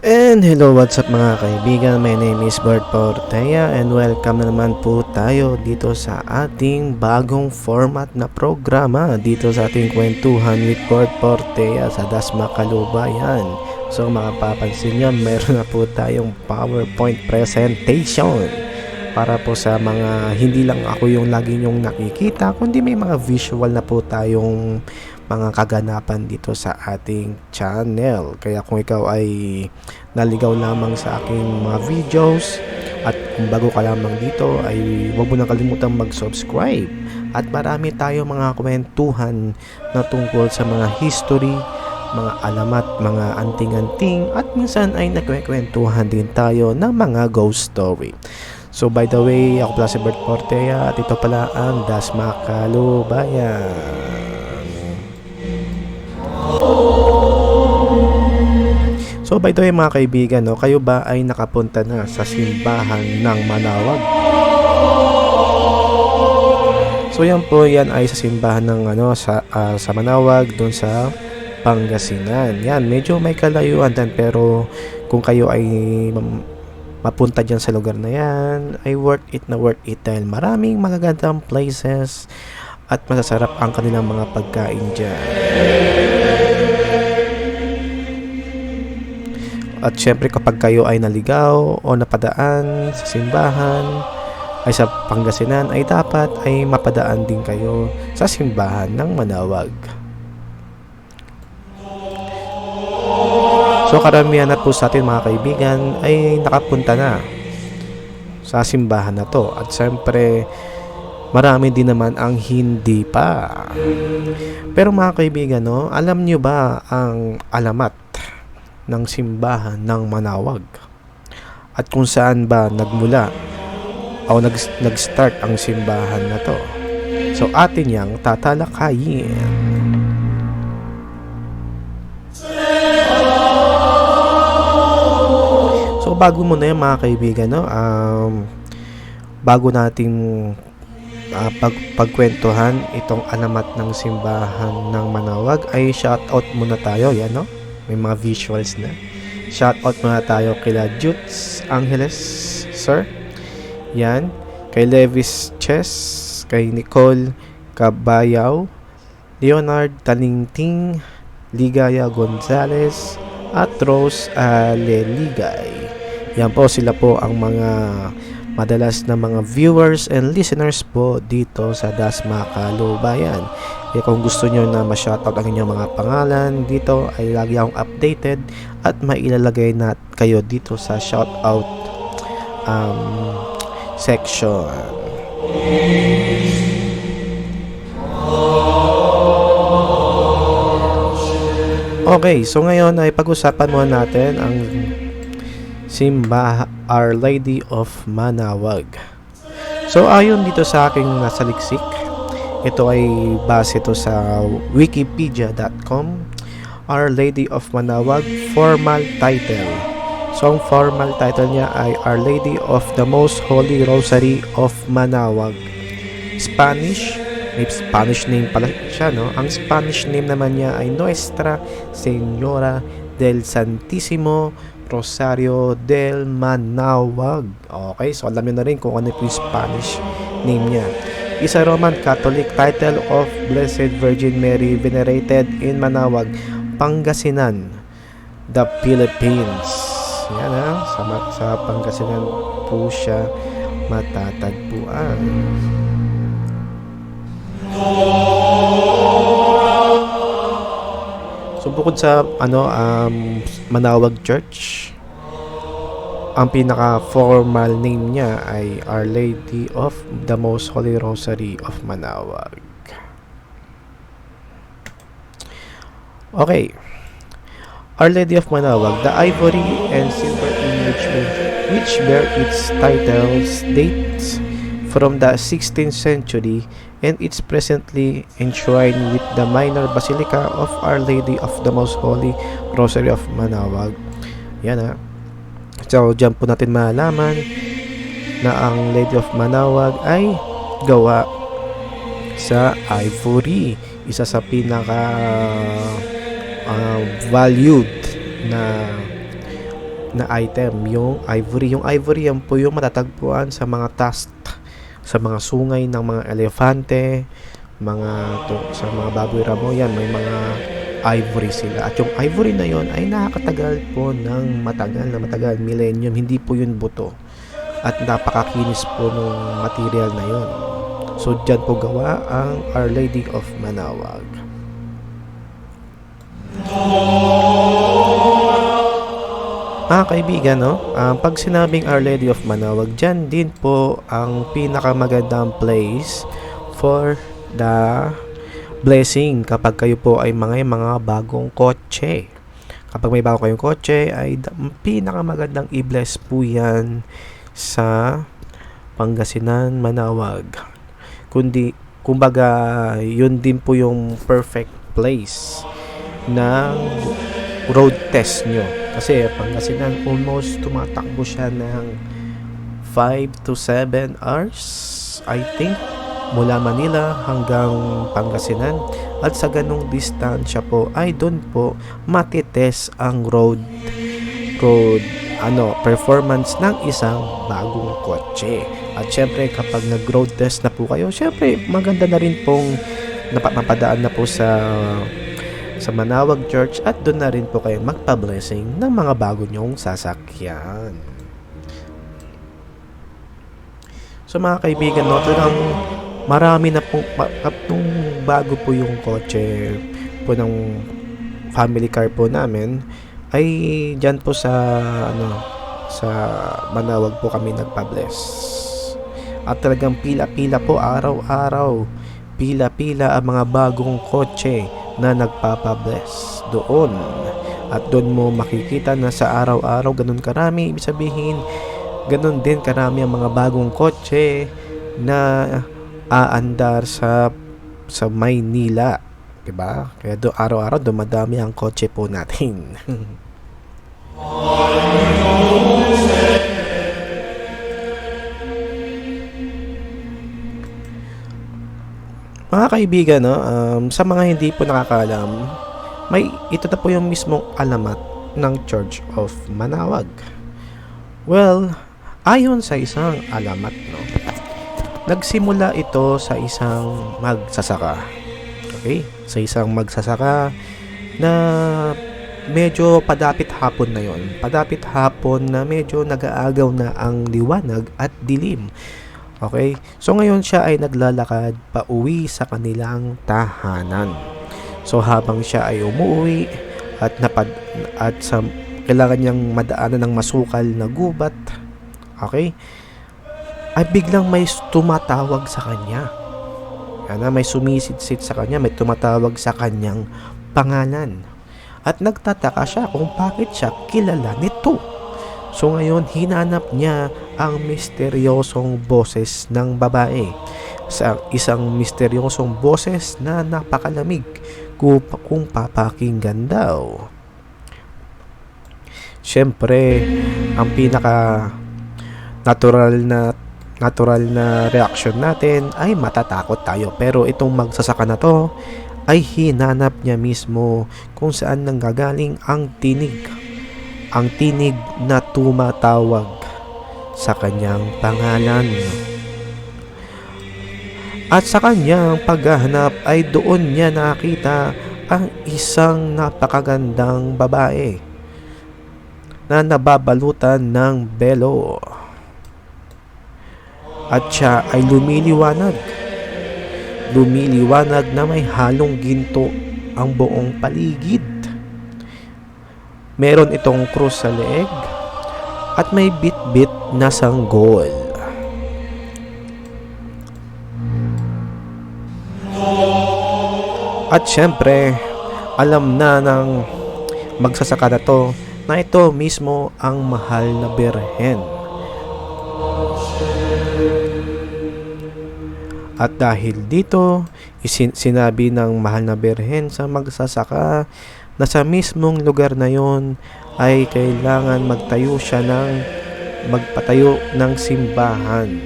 And hello, what's up mga kaibigan? My name is Bert Portea and welcome na naman po tayo dito sa ating bagong format na programa dito sa ating kwentuhan with Bert Portea sa Dasma Kalubayan. So makapapansin nyo, meron na po tayong PowerPoint presentation para po sa mga hindi lang ako yung lagi nyong nakikita, kundi may mga visual na po tayong mga kaganapan dito sa ating channel. Kaya kung ikaw ay naligaw lamang sa aking mga videos at kung bago ka lamang dito ay huwag mo na kalimutang mag-subscribe. At marami tayo mga kwentuhan na tungkol sa mga history, mga alamat, mga anting-anting at minsan ay nagkwentuhan din tayo ng mga ghost story. So by the way, ako pala si Bert Portea at ito pala ang Dasma Kalubayan. So by the way mga kaibigan, kayo ba ay nakapunta na sa simbahan ng Manawag? So yan ay sa simbahan ng sa Manawag doon sa Pangasinan. Yan, medyo may kalayuan din pero kung kayo ay mapunta dyan sa lugar na yan, ay worth it dahil maraming magagandang places at masasarap ang kanilang mga pagkain dyan. At syempre kapag kayo ay naligaw o napadaan sa simbahan ay sa Pangasinan ay dapat ay mapadaan din kayo sa simbahan ng Manawag. So karamihan na po sa atin mga kaibigan ay nakapunta na sa simbahan na to. At syempre marami din naman ang hindi pa. Pero mga kaibigan, alam nyo ba ang alamat ng simbahan ng Manawag at kung saan ba nagmula o nag-start ang simbahan na to? So atin yang tatalakayin. So bago muna yan mga kaibigan, bago nating pagkwentuhan itong alamat ng simbahan ng Manawag ay shoutout muna tayo, yan may mga visuals na. Shoutout muna tayo kila Jutes Angeles, sir. Yan. Kay Levis Chess, kay Nicole Cabayaw, Leonard Talingting, Ligaya Gonzales, at Rose Aleligay. Yan po, sila po ang mga madalas na mga viewers and listeners po dito sa Dasma Kalubayan. Kaya kung gusto nyo na ma-shoutout ang inyong mga pangalan dito ay lagi akong updated at mailalagay na kayo dito sa shoutout section. Okay, so ngayon ay pag-usapan muna natin ang Simbahan Our Lady of Manawag. So ayon dito sa aking nasaliksik, ito ay base to sa wikipedia.com. Our Lady of Manawag formal title. So ang formal title niya ay Our Lady of the Most Holy Rosary of Manawag. Spanish, may Spanish name pala siya, Ang Spanish name naman niya ay Nuestra Señora del Santísimo Rosario del Manawag. Okay, so alam niyo na rin kung ano yung Spanish name niya. Is a Roman Catholic title of Blessed Virgin Mary venerated in Manawag, Pangasinan, the Philippines. Yan sa Pangasinan po siya matatagpuan. So bukod sa Manawag Church, ang pinaka-formal name niya ay Our Lady of the Most Holy Rosary of Manawag. Okay. Our Lady of Manawag, the ivory and silver image which bear its titles dates from the 16th century and it's presently enshrined with the minor basilica of Our Lady of the Most Holy Rosary of Manawag. Yan So dyan po natin malaman na ang Lady of Manawag ay gawa sa ivory. Isa sa pinaka valued na na item, yung ivory. Yung ivory yan po yung matatagpuan sa mga tusk, sa mga sungay ng mga elefante, sa mga baboy ramo yan, may mga ivory sila. At yung ivory na yon ay nakakatagal po ng matagal, millennium. Hindi po yun buto. At napakakinis po nung material na yon. So dyan po gawa ang Our Lady of Manaoag. Mga kaibigan, pag sinabing Our Lady of Manaoag, dyan din po ang pinakamagandang place for the blessing kapag kayo po ay mga bagong kotse. Kapag may bago kayong kotse, ay pinakamagandang i-bless po yan sa Pangasinan, Manaoag. Kumbaga, yun din po yung perfect place ng road test nyo. Kasi Pangasinan, almost tumatakbo siya ng 5 to 7 hours, I think, mula Manila hanggang Pangasinan. At sa ganong distansya po ay doon po matitest ang road performance ng isang bagong kotse. At syempre kapag nag-road test na po kayo, syempre maganda na rin pong mapadaan na po sa Manaoag Church at doon na rin po kayo magpa-blessing ng mga bago nyong sasakyan. So mga kaibigan, talagang marami na po nung bago po yung kotse po ng family car po namin ay dyan po sa Manaoag po kami nagpa-bless. At talagang pila-pila po araw-araw, pila-pila ang mga bagong kotse na nagpapabless doon. At doon mo makikita na sa araw-araw ganun karami. Ibig sabihin, ganun din karami ang mga bagong kotse na aandar sa Maynila. Diba? Kaya araw-araw dumadami ang kotse po natin. Mga kaibigan, sa mga hindi po nakakaalam, ito na po yung mismong alamat ng Church of Manaoag. Well, ayon sa isang alamat, nagsimula ito sa isang magsasaka. Okay? Sa isang magsasaka na medyo padapit hapon na yon. Padapit hapon na medyo nag-aagaw na ang liwanag at dilim. Okay? So ngayon siya ay naglalakad pa uwi sa kanilang tahanan. So habang siya ay umuwi at kailangan niyang madaanan ng masukal na gubat, okay? Ay biglang may tumatawag sa kanya. May sumisid-sid sa kanya, may tumatawag sa kanyang pangalan. At nagtataka siya kung bakit siya kilala nito. So ngayon, hinanap niya ang misteryosong boses ng babae. Isang misteryosong boses na napakalamig kung papakinggan daw. Siyempre, ang pinaka natural na reaction natin ay matatakot tayo. Pero itong magsasaka na to ay hinanap niya mismo kung saan nanggagaling ang tinig. Ang tinig na tumatawag sa kanyang pangalan. At sa kanyang paghahanap ay doon niya nakita ang isang napakagandang babae na nababalutan ng belo. At siya ay lumiliwanag na may halong ginto ang buong paligid. Meron itong krus sa leeg at may bit-bit na sanggol. At syempre, alam na ng magsasaka na to na ito mismo ang mahal na birhen. At dahil dito, sinabi ng mahal na birhen sa magsasaka na sa mismong lugar na yon ay kailangan magpatayo ng simbahan.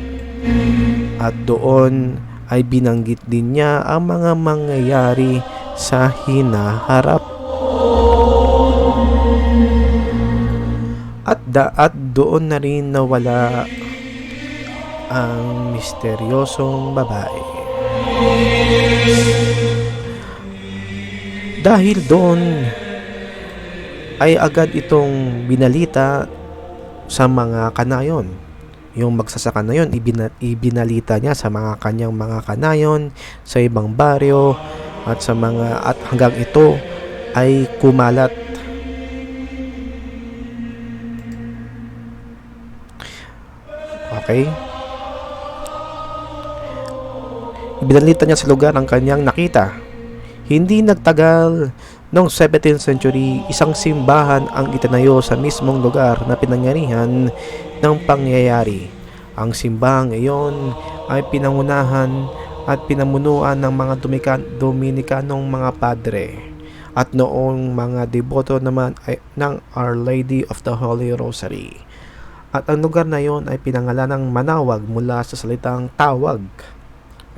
At doon ay binanggit din niya ang mga mangyayari sa hinaharap. At At doon na rin nawala ang misteryosong babae. Dahil doon ay agad itong binalita sa mga kanayon. Yung magsasaka na yun, ibinalita niya sa mga kanyang mga kanayon, sa ibang baryo, at hanggang ito ay kumalat. Okay? Ibinalita niya sa lugar ang kanyang nakita. Hindi nagtagal, noong 17th century, isang simbahan ang itinayo sa mismong lugar na pinangyarihan ng pangyayari. Ang simbahang iyon ay pinangunahan at pinamunuan ng mga Dominikanong mga padre, at noong mga deboto naman ay ng Our Lady of the Holy Rosary. At ang lugar na iyon ay pinangalan ng Manawag mula sa salitang tawag.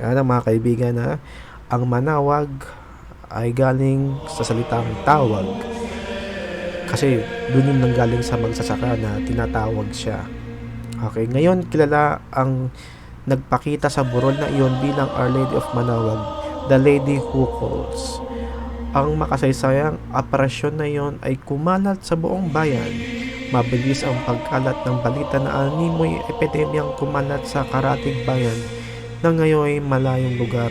Yan ang mga kaibigan, na ang Manawag ay galing sa salitang tawag, kasi doon yung nanggaling sa magsasaka na tinatawag siya. Okay, ngayon kilala ang nagpakita sa burol na iyon bilang Our Lady of Manawag, the Lady Who Calls. Ang makasaysayang operasyon na iyon ay kumalat sa buong bayan. Mabilis ang pagkalat ng balita na animoy epidemyang kumalat sa karatig bayan, na ngayon ay malayong lugar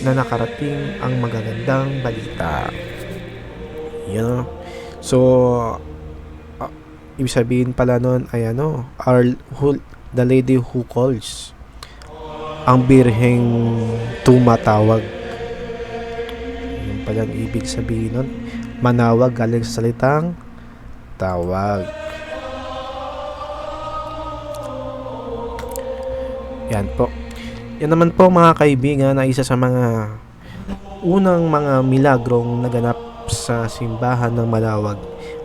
na nakarating ang magagandang balita. So ibig sabihin pala nun ay the Lady Who Calls, ang birheng tumatawag. Yun pala ang ibig sabihin nun. Manawag galing sa salitang tawag. Yan po. Yan naman po mga kaibigan, na isa sa mga unang mga milagrong naganap sa simbahan ng Manawag.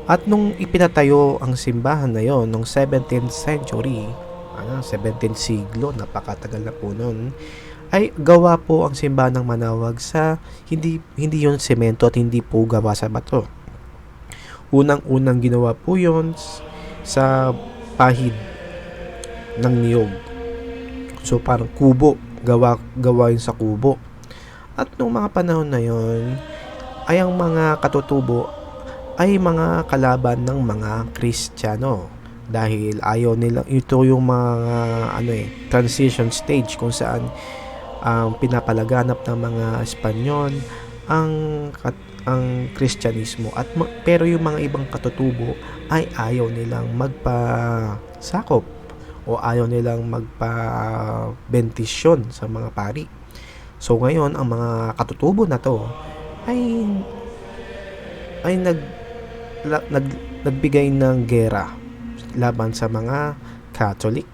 At nung ipinatayo ang simbahan na yon noong 17th century, 17th siglo, napakatagal na po nun, ay gawa po ang simbahan ng Manawag sa hindi yon semento at hindi po gawa sa bato. Unang-unang ginawa po yon sa pahid ng niyog. So parang kubo, gawa yun sa kubo. At nung mga panahon na yon, ay ang mga katutubo ay mga kalaban ng mga Kristiyano, dahil ayaw nila, ito yung mga transition stage kung saan pinapalaganap ng mga Espanyol ang Kristyanismo, pero yung mga ibang katutubo ay ayaw nilang magpasakop o ayaw nilang magpa-bentisyon sa mga pari. So ngayon ang mga katutubo na to ay nagbigay ng gera laban sa mga Catholic.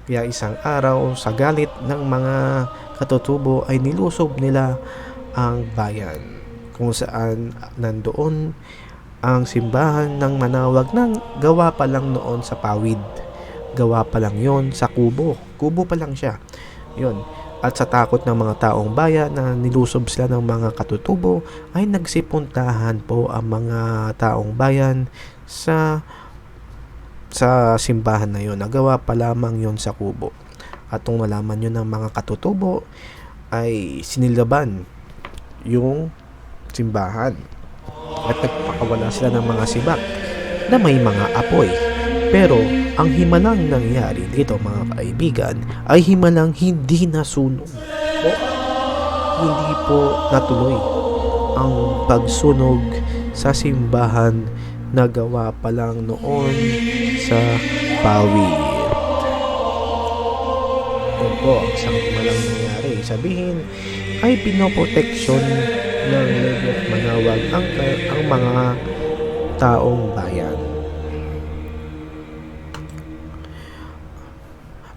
Kaya isang araw, sa galit ng mga katutubo, ay nilusob nila ang bayan, kung saan nandoon ang simbahan ng Manawag nang gawa pa lang noon sa pawid. Gawa pa lang yon sa kubo pa lang siya yon. At sa takot ng mga taong bayan na nilusob sila ng mga katutubo, ay nagsipuntahan po ang mga taong bayan sa simbahan na yon. Nagawa pa lamang yon sa kubo. At nung nalaman yun ng mga katutubo, ay sinilaban yung simbahan at nagpakawala sila ng mga sibak na may mga apoy. Pero ang himalang nangyari dito mga kaibigan ay himalang hindi nasunog o hindi po natuloy ang pagsunog sa simbahan na gawa pa lang noon sa pawid. Yun po ang isang himalang nangyari. Sabihin ay pinoproteksyon ng Lady of Manawag ang mga taong bayan.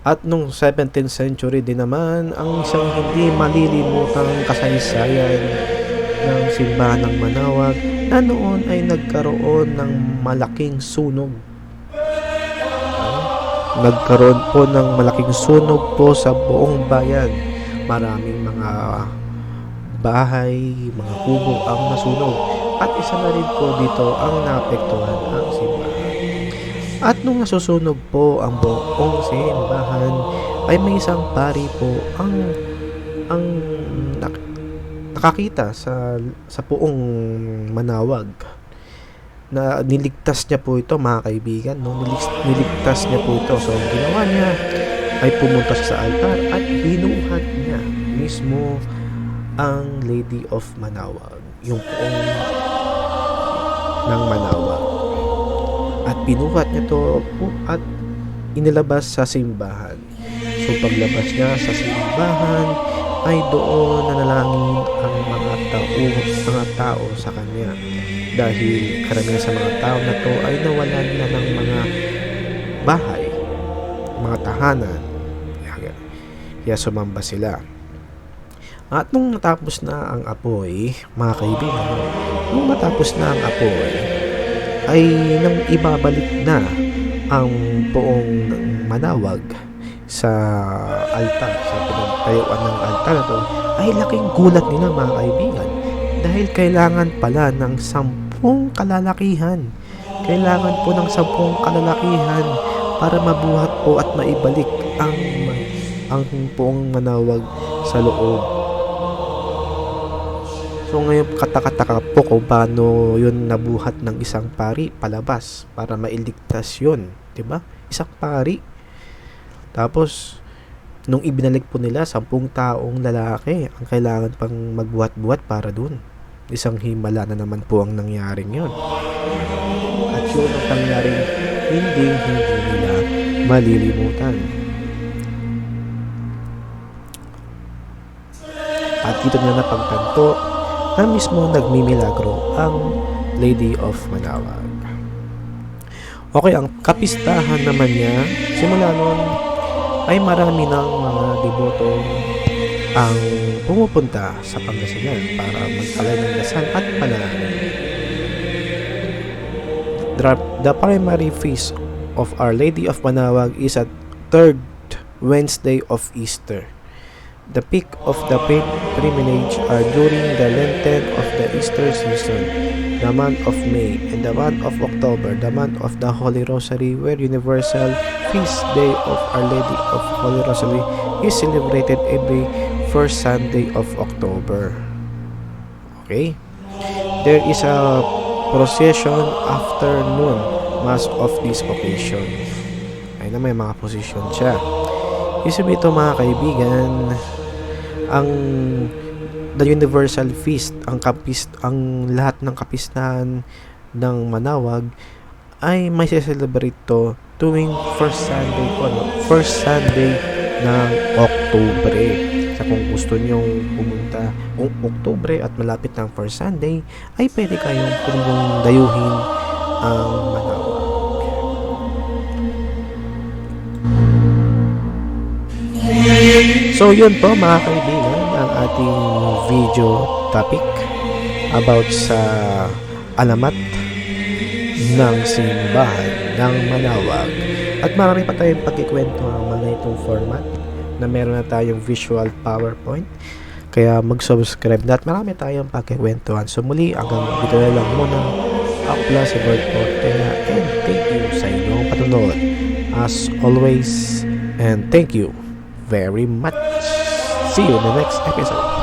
At nung 17th century din naman, ang isang hindi malilimutang kasaysayan ng simbahan ng Manawag, na noon ay nagkaroon ng malaking sunog. Nagkaroon po ng malaking sunog po sa buong bayan. Maraming mga bahay, mga kubo ang nasunog. At isa na rin po dito ang naapektuhan ang simbahan. At nung nasusunog po ang buong simbahan, ay may isang pari po ang nakakita sa buong Manawag na niligtas niya po ito, mga kaibigan, no? Niligtas niya po ito. So, ang ginawa niya ay pumunta siya sa altar at binuhat niya mismo ang Lady of Manawag, yung poong ng Manawag. At binuhat niya to po at inilabas sa simbahan. So, paglabas niya sa simbahan, ay doon nanalangin ang mga tao sa kanya. Dahil karamihan sa mga tao na to ay nawalan na ng mga bahay, mga tahanan. Kaya sumamba sila. At nung natapos na ang apoy, mga kaibigan, nung matapos na ang apoy, ay nang ibabalik na ang buong Manawag sa altar, sa pinagtayuan ng altar na to, ay laking gulat nila, mga kaibigan. Dahil kailangan pala ng 10 kalalakihan. Kailangan po ng 10 kalalakihan para mabuhat po at maibalik ang buong Manawag sa loob. So ngayon katakataka po kung paano yun nabuhat ng isang pari palabas para mailigtas yun, 'di ba? Isang pari. Tapos nung ibinalik po nila, 10 taong lalaki ang kailangan pang magbuhat-buhat para dun. Isang himala na naman po ang nangyaring yun. At yun ang nangyaring hindi nila malilimutan. At dito na napagtanto na mismo nagmimilagro ang Lady of Manawag. Okay, ang kapistahan naman niya, simula noon ay marami ng mga deboto ang pumupunta sa Pangasinan para magtalay ng dasal at panalangin. The primary feast of Our Lady of Manawag is at 3rd Wednesday of Easter. The peak of the pilgrimage are during the Lenten of the Easter season, the month of May, and the month of October, the month of the Holy Rosary, where Universal Feast Day of Our Lady of Holy Rosary is celebrated every first Sunday of October. Okay? There is a procession after noon mass of this occasion. Ay na may mga procession siya. Isip ito, mga kaibigan, ang the Universal Feast, ang lahat ng kapistahan ng Manawag ay may celebrate to tuwing first Sunday ng Oktubre. Sa kung gusto nyong pumunta kung Oktubre at malapit ng first Sunday, ay pwede kayong dayuhin ang Manawag. So yun po, mga kaibigan, ang ating video topic about sa alamat ng simbahan ng Manawag. At marami pa tayong pagkikwento ang mga itong format na meron na tayong visual PowerPoint. Kaya mag-subscribe na at marami tayong pagkikwentuhan. So muli, hanggang dito na lang muna. Ako pala si Bert Portela, and thank you sa inyong patunood as always, and thank you very much. See you in the next episode.